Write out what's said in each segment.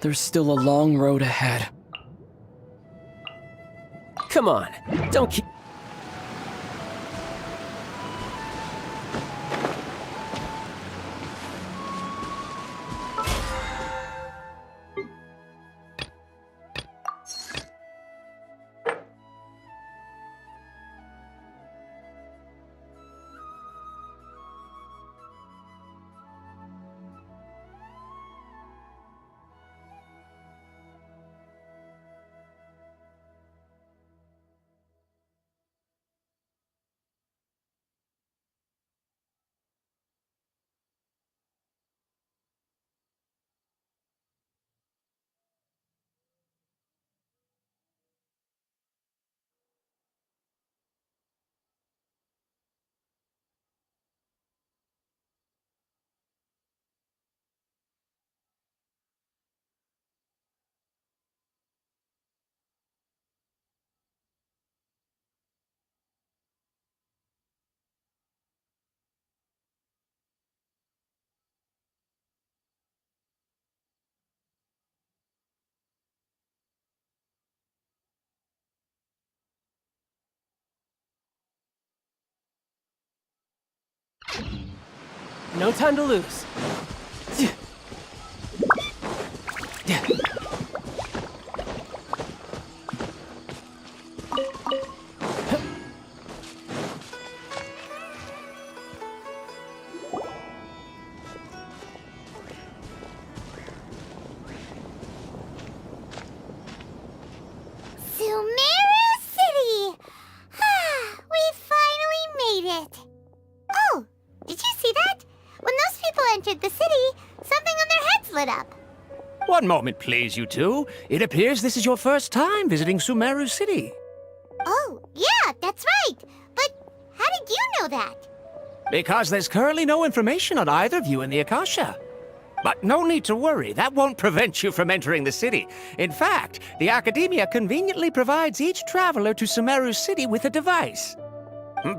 There's still a long road ahead. Come on, don't keep... No time to lose. One moment, please, you two. It appears this is your first time visiting Sumeru City. Oh, yeah, that's right. But how did you know that? Because there's currently no information on either of you in the Akasha. But no need to worry, that won't prevent you from entering the city. In fact, the Academia conveniently provides each traveler to Sumeru City with a device.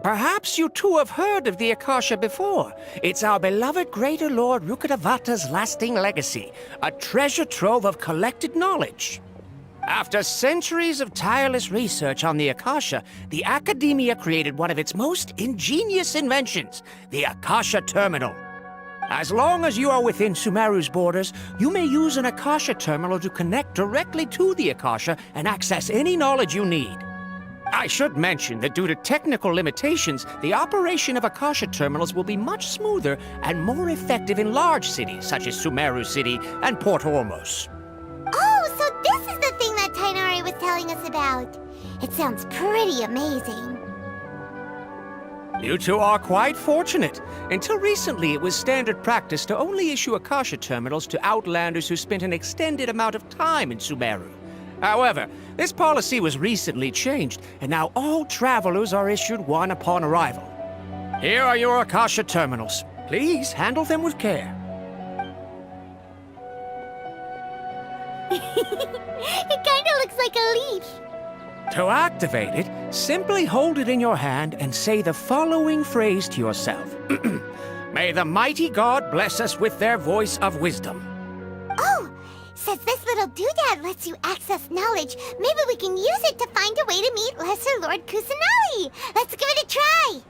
Perhaps you two have heard of the Akasha before. It's our beloved Greater Lord Rukkhadevata's lasting legacy, a treasure trove of collected knowledge. After centuries of tireless research on the Akasha, the Academia created one of its most ingenious inventions, the Akasha Terminal. As long as you are within Sumeru's borders, you may use an Akasha Terminal to connect directly to the Akasha and access any knowledge you need. I should mention that due to technical limitations, the operation of Akasha terminals will be much smoother and more effective in large cities such as Sumeru City and Port Ormos. Oh, so this is the thing that Tainari was telling us about. It sounds pretty amazing. You two are quite fortunate. Until recently, it was standard practice to only issue Akasha terminals to outlanders who spent an extended amount of time in Sumeru. However, this policy was recently changed, and now all travelers are issued one upon arrival. Here are your Akasha terminals. Please handle them with care. It kinda looks like a leaf. To activate it, simply hold it in your hand and say the following phrase to yourself. May the mighty God bless us with their voice of wisdom. Oh! Since this little doodad lets you access knowledge, maybe we can use it to find a way to meet Lesser Lord Kusanali. Let's give it a try.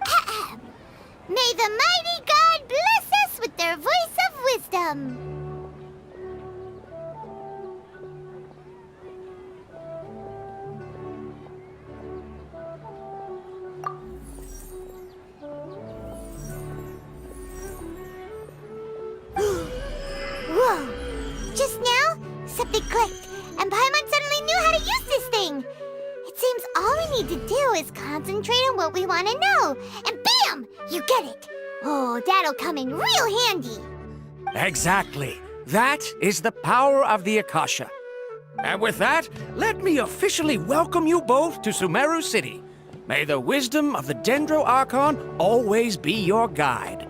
Ahem. May the mighty God bless us with their voice of wisdom. Whoa! Just now, something clicked, and Paimon suddenly knew how to use this thing. It seems all we need to do is concentrate on what we want to know, and bam! You get it. Oh, that'll come in real handy. Exactly. That is the power of the Akasha. And with that, let me officially welcome you both to Sumeru City. May the wisdom of the Dendro Archon always be your guide.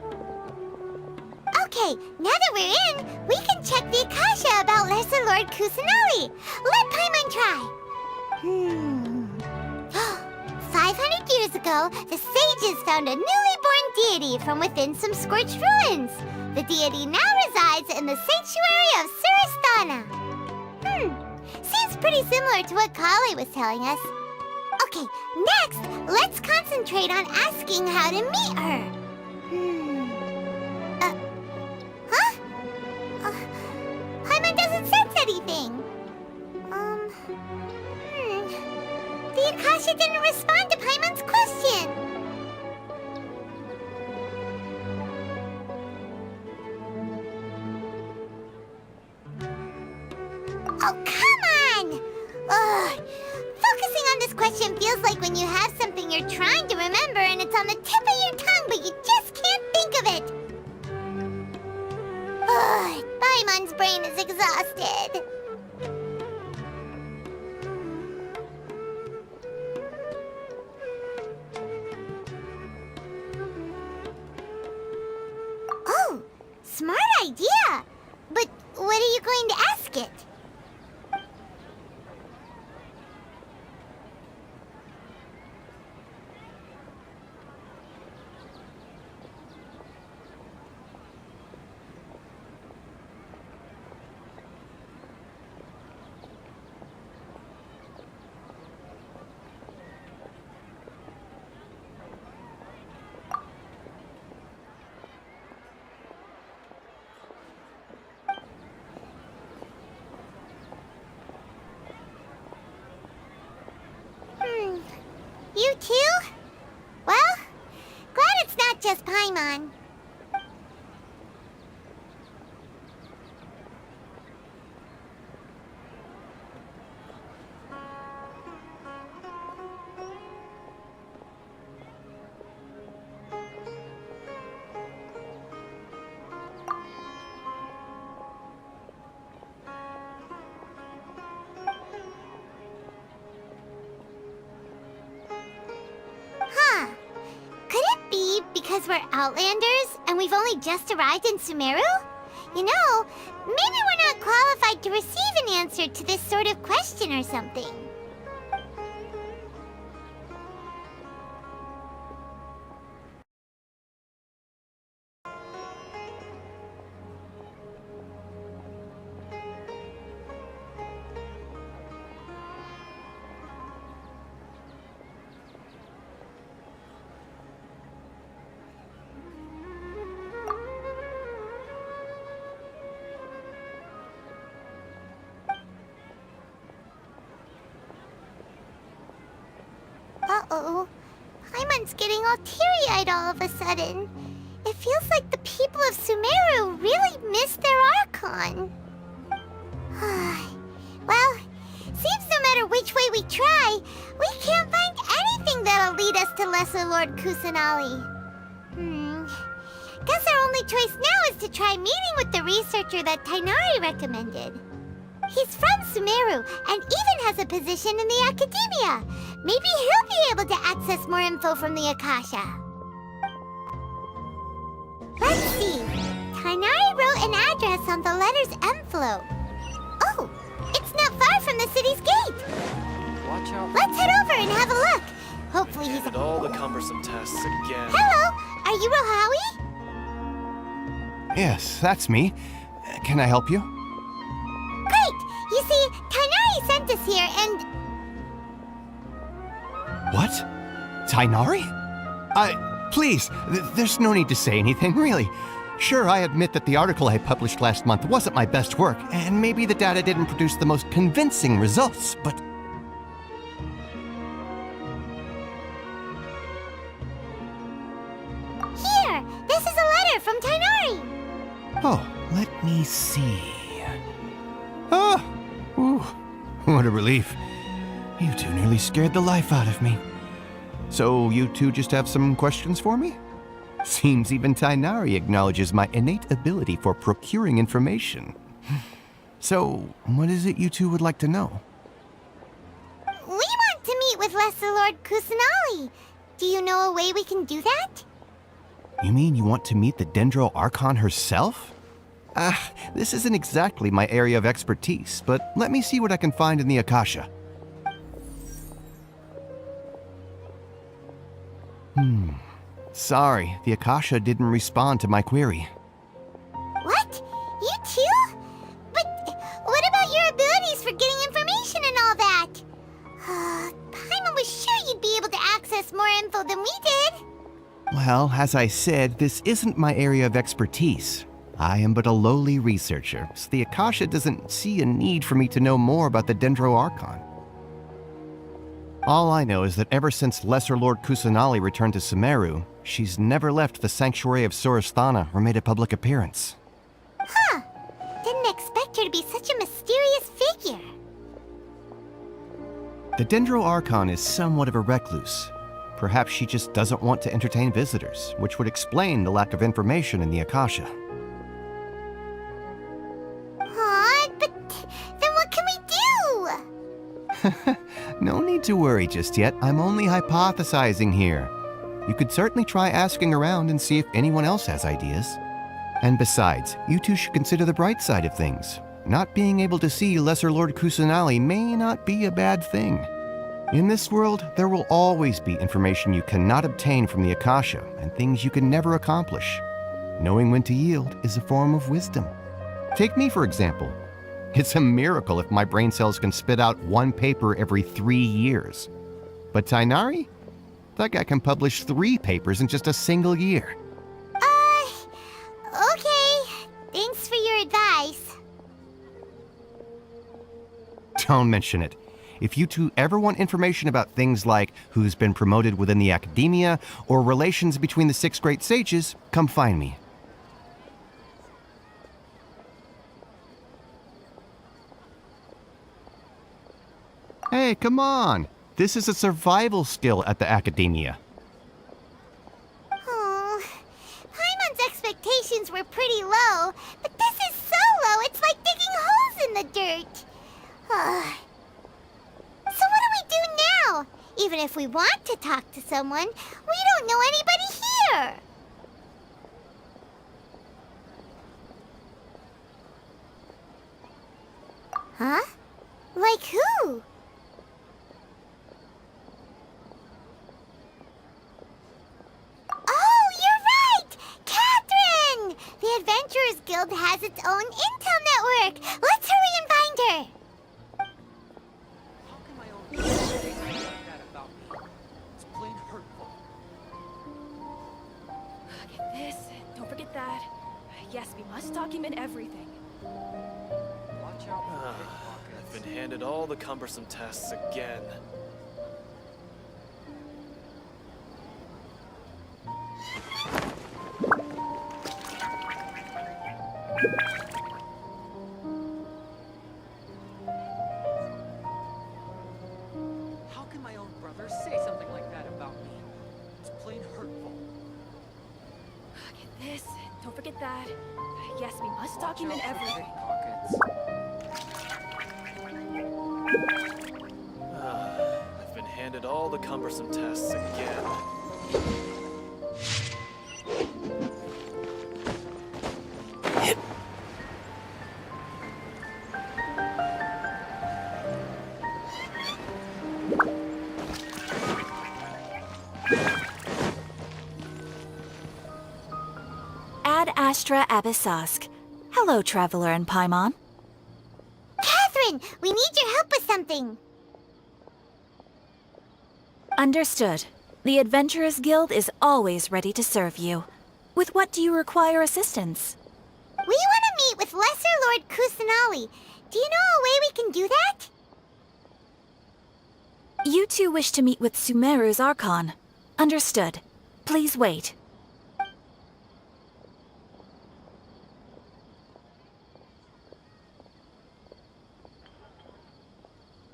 Okay, now that we're in, we can check the Akasha about Lesser Lord Kusanali. Let Paimon try. 500 years ago, the sages found a newly born deity from within some scorched ruins. The deity now resides in the sanctuary of Suristana. Seems pretty similar to what Kale was telling us. Okay, next, let's concentrate on asking how to meet her. Paimon doesn't sense anything. The Akasha didn't respond to Paimon's question. Oh, come on! Ugh. Focusing on this question feels like when you have something you're trying to remember and it's on the tip of your tongue, but you just can't think of it. Ugh. Paimon's brain is exhausted. Oh, smart idea! But what are you going to ask it? You too? Well, glad it's not just Paimon. Because we're Outlanders and we've only just arrived in Sumeru? You know, maybe we're not qualified to receive an answer to this sort of question or something. Uh-oh. Paimon's getting all teary-eyed all of a sudden. It feels like the people of Sumeru really missed their Archon. Well, seems no matter which way we try, we can't find anything that'll lead us to Lesser Lord Kusanali. Guess our only choice now is to try meeting with the researcher that Tainari recommended. He's from Sumeru and even has a position in the Academia. Maybe he'll be able to access more info from the Akasha. Let's see. Tainari wrote an address on the letter's envelope. Oh, it's not far from the city's gate. Watch out. Let's head over and have a look. Hopefully he's... And all the cumbersome tests again. Hello, are you Rohawi? Yes, that's me. Can I help you? Great! You see, Tainari sent us here and... What? Tainari? Please, there's no need to say anything, really. Sure, I admit that the article I published last month wasn't my best work, and maybe the data didn't produce the most convincing results, but... Here! This is a letter from Tainari! Oh, let me see... Ah! Ooh, what a relief. You two nearly scared the life out of me. So, you two just have some questions for me? Seems even Tainari acknowledges my innate ability for procuring information. So, what is it you two would like to know? We want to meet with Lesser Lord Kusanali. Do you know a way we can do that? You mean you want to meet the Dendro Archon herself? This isn't exactly my area of expertise, but let me see what I can find in the Akasha. Sorry, the Akasha didn't respond to my query. What? You too? But what about your abilities for getting information and all that? Paimon was sure you'd be able to access more info than we did. Well, as I said, this isn't my area of expertise. I am but a lowly researcher, so the Akasha doesn't see a need for me to know more about the Dendro Archon. All I know is that ever since Lesser Lord Kusanali returned to Sumeru, she's never left the Sanctuary of Sorasthana or made a public appearance. Huh. Didn't expect her to be such a mysterious figure. The Dendro Archon is somewhat of a recluse. Perhaps she just doesn't want to entertain visitors, which would explain the lack of information in the Akasha. But then what can we do? No need to worry just yet. I'm only hypothesizing here. You could certainly try asking around and see if anyone else has ideas. And besides, you two should consider the bright side of things. Not being able to see Lesser Lord Kusanali may not be a bad thing. In this world, there will always be information you cannot obtain from the Akasha and things you can never accomplish. Knowing when to yield is a form of wisdom. Take me, for example. It's a miracle if my brain cells can spit out one paper every 3 years. But Tainari? That guy can publish 3 papers in just a single year. Okay. Thanks for your advice. Don't mention it. If you two ever want information about things like who's been promoted within the academia or relations between the 6 great sages, come find me. Hey, come on! This is a survival skill at the academia. Oh, Paimon's expectations were pretty low, but this is so low it's like digging holes in the dirt. So what do we do now? Even if we want to talk to someone, we don't know anybody here. Huh? Like who? Oh, you're right! Catherine! The Adventurers Guild has its own intel network. Let's hurry and find her. How can my own brother say something like that about me? It's plain hurtful. Get this. Don't forget that. Yes, we must document everything. Watch out for I've pickpockets. been handed all the cumbersome tasks again. How can my own brother say something like that about me? It's plain hurtful. Get this. Don't forget that. Yes, we must Watch document out for everything. pickpockets. I've been handed all the cumbersome tasks again. Ad Astra Abyssask. Hello, Traveler and Paimon. Catherine, we need your help with something. Understood. The Adventurers Guild is always ready to serve you. With what do you require assistance? We want to meet with Lesser Lord Kusanali. Do you know a way we can do that? You two wish to meet with Sumeru's Archon. Understood. Please wait.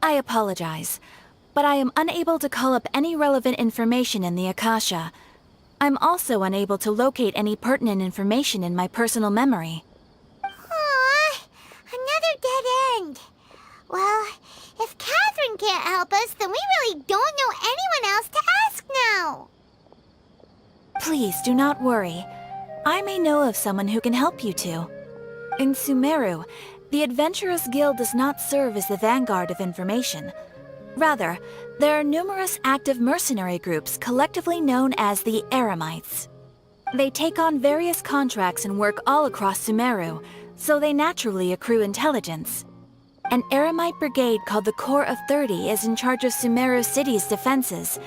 I apologize, but I am unable to call up any relevant information in the Akasha. I'm also unable to locate any pertinent information in my personal memory. Aww, another dead end. Well, if Catherine can't help us, then we really don't know anyone else to ask now. Please do not worry. I may know of someone who can help you two. In Sumeru, the Adventurers Guild does not serve as the vanguard of information. Rather, there are numerous active mercenary groups collectively known as the Eremites. They take on various contracts and work all across Sumeru, so they naturally accrue intelligence. An Eremite brigade called the Corps of 30 is in charge of Sumeru City's defenses.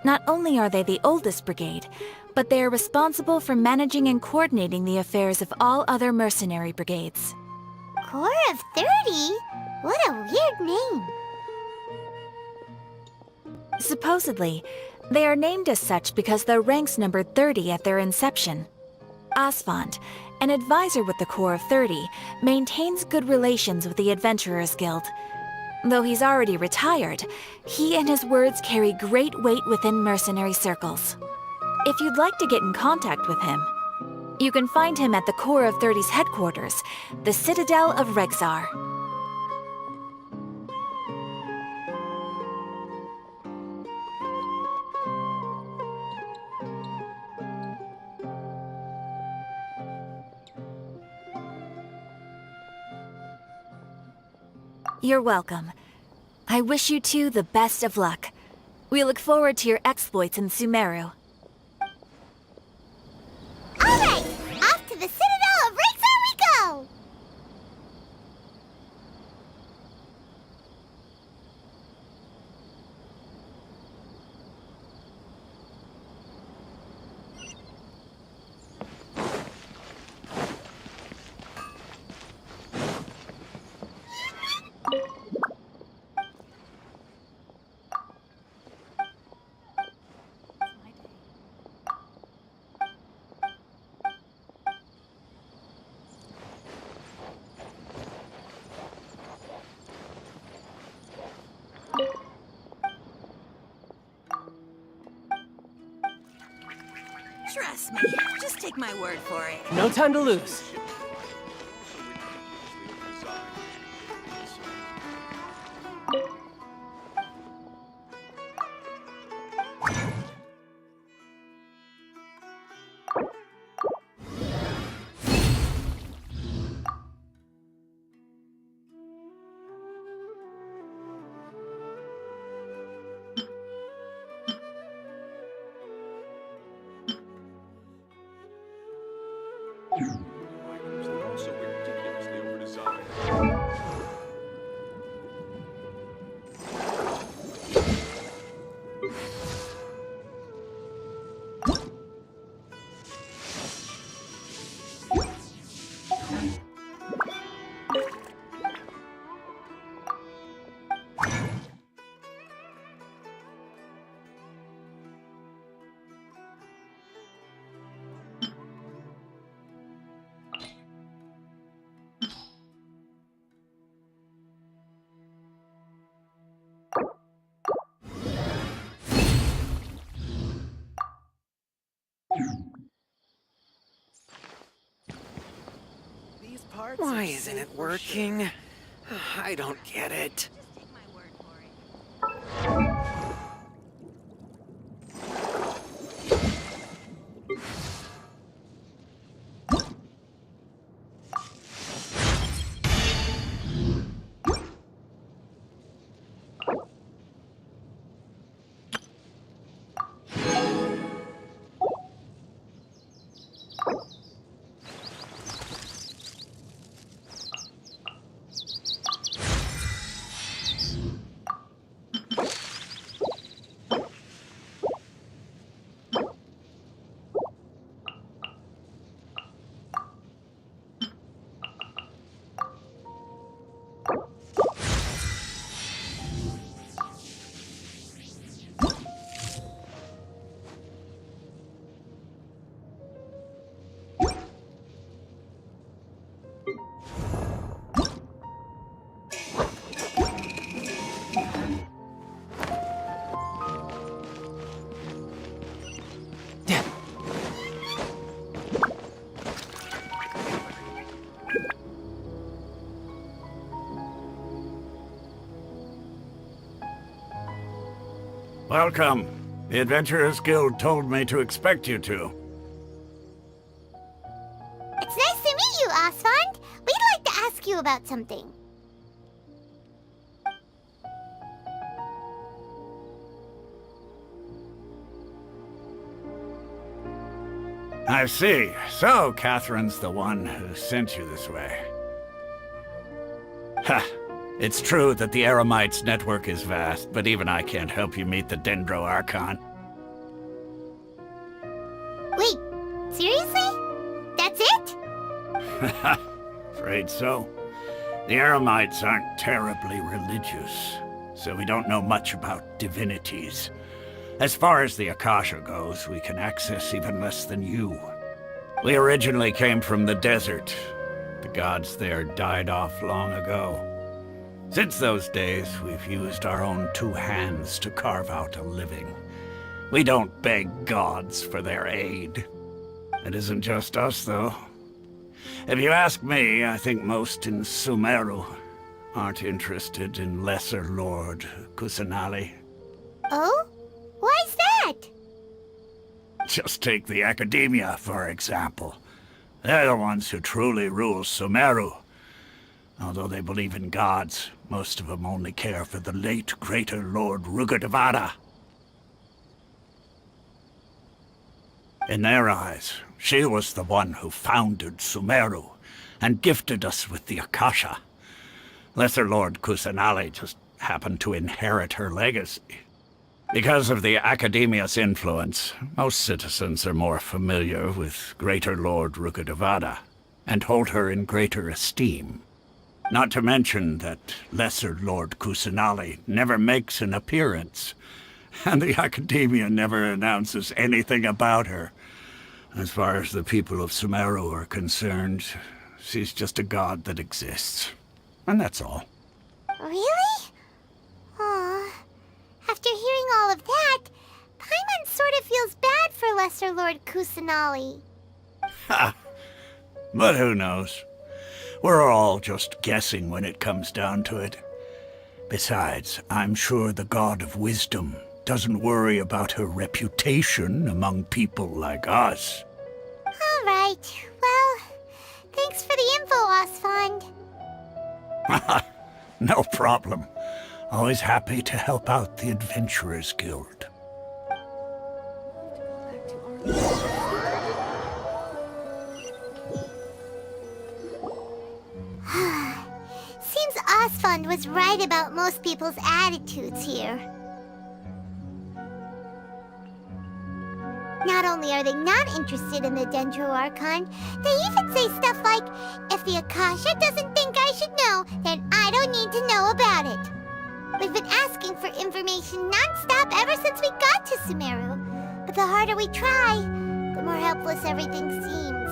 Not only are they the oldest brigade, but they are responsible for managing and coordinating the affairs of all other mercenary brigades. Corps of 30? What a weird name. Supposedly, they are named as such because their ranks numbered 30 at their inception. Asfand, an advisor with the Corps of 30, maintains good relations with the Adventurers Guild. Though he's already retired, he and his words carry great weight within mercenary circles. If you'd like to get in contact with him, you can find him at the Corps of 30's headquarters, the Citadel of Rexar. You're welcome. I wish you two the best of luck. We look forward to your exploits in Sumeru. Alright, off to the Citadel of Rexar we go! Trust me, just take my word for it. No time to lose. Items that also ridiculously overdesigned. These parts Why are isn't it safe for sure. working? I don't get it. Just take my word for it. Welcome. The Adventurers Guild told me to expect you two. It's nice to meet you, Asfand. We'd like to ask you about something. I see. So, Catherine's the one who sent you this way. Ha! It's true that the Eremites' network is vast, but even I can't help you meet the Dendro Archon. Wait, seriously? That's it? Afraid so. The Eremites aren't terribly religious, so we don't know much about divinities. As far as the Akasha goes, we can access even less than you. We originally came from the desert. The gods there died off long ago. Since those days, we've used our own two hands to carve out a living. We don't beg gods for their aid. It isn't just us, though. If you ask me, I think most in Sumeru aren't interested in Lesser Lord Kusanali. Oh? Why's that? Just take the Academia, for example. They're the ones who truly rule Sumeru. Although they believe in gods, most of them only care for the late Greater Lord Rugurdevada. In their eyes, she was the one who founded Sumeru and gifted us with the Akasha. Lesser Lord Kusanali just happened to inherit her legacy. Because of the Academia's influence, most citizens are more familiar with Greater Lord Rugurdevada and hold her in greater esteem. Not to mention that Lesser Lord Kusanali never makes an appearance, and the Academia never announces anything about her. As far as the people of Sumeru are concerned, she's just a god that exists. And that's all. Really? Aw. After hearing all of that, Paimon sort of feels bad for Lesser Lord Kusanali. Ha! But who knows? We're all just guessing when it comes down to it. Besides, I'm sure the God of Wisdom doesn't worry about her reputation among people like us. All right. Well, thanks for the info, Osfond. No problem. Always happy to help out the Adventurers Guild. Seems Osfond was right about most people's attitudes here. Not only are they not interested in the Dendro Archon, they even say stuff like, if the Akasha doesn't think I should know, then I don't need to know about it. We've been asking for information non-stop ever since we got to Sumeru. But the harder we try, the more helpless everything seems.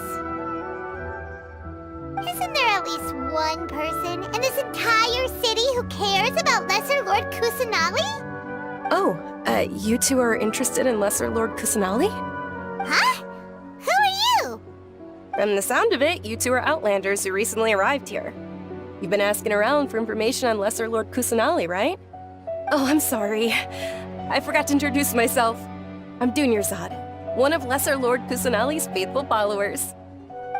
Isn't there at least one person in this entire city who cares about Lesser Lord Kusanali? Oh, you two are interested in Lesser Lord Kusanali? Huh? Who are you? From the sound of it, you two are Outlanders who recently arrived here. You've been asking around for information on Lesser Lord Kusanali, right? Oh, I'm sorry. I forgot to introduce myself. I'm Dunyarzad, one of Lesser Lord Kusanali's faithful followers.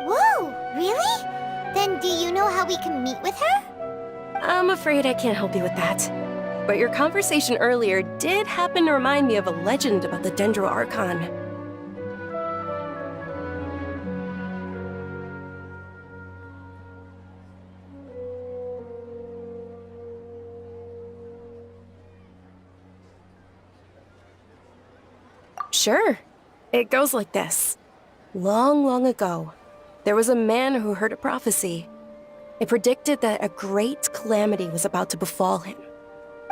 Whoa, really? Then do you know how we can meet with her? I'm afraid I can't help you with that. But your conversation earlier did happen to remind me of a legend about the Dendro Archon. Sure. It goes like this. Long, long ago, there was a man who heard a prophecy. It predicted that a great calamity was about to befall him.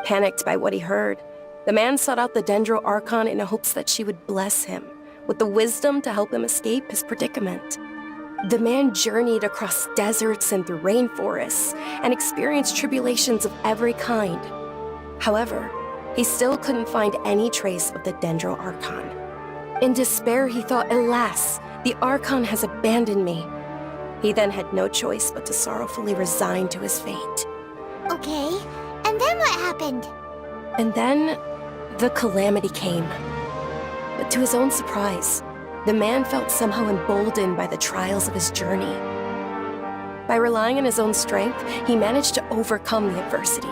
Panicked by what he heard, the man sought out the Dendro Archon in hopes that she would bless him with the wisdom to help him escape his predicament. The man journeyed across deserts and through rainforests and experienced tribulations of every kind. However, he still couldn't find any trace of the Dendro Archon. In despair, he thought, alas, the Archon has abandoned me. He then had no choice but to sorrowfully resign to his fate. Okay, and then what happened? And then, the calamity came. But to his own surprise, the man felt somehow emboldened by the trials of his journey. By relying on his own strength, he managed to overcome the adversity.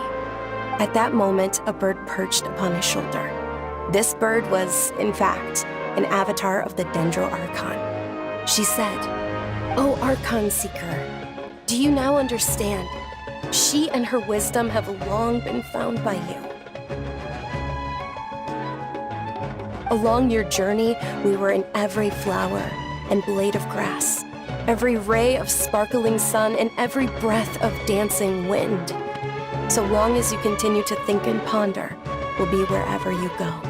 At that moment, a bird perched upon his shoulder. This bird was, in fact, an avatar of the Dendro Archon. She said, "O Archon Seeker, do you now understand? She and her wisdom have long been found by you. Along your journey, we were in every flower and blade of grass, every ray of sparkling sun, and every breath of dancing wind. So long as you continue to think and ponder, we'll be wherever you go."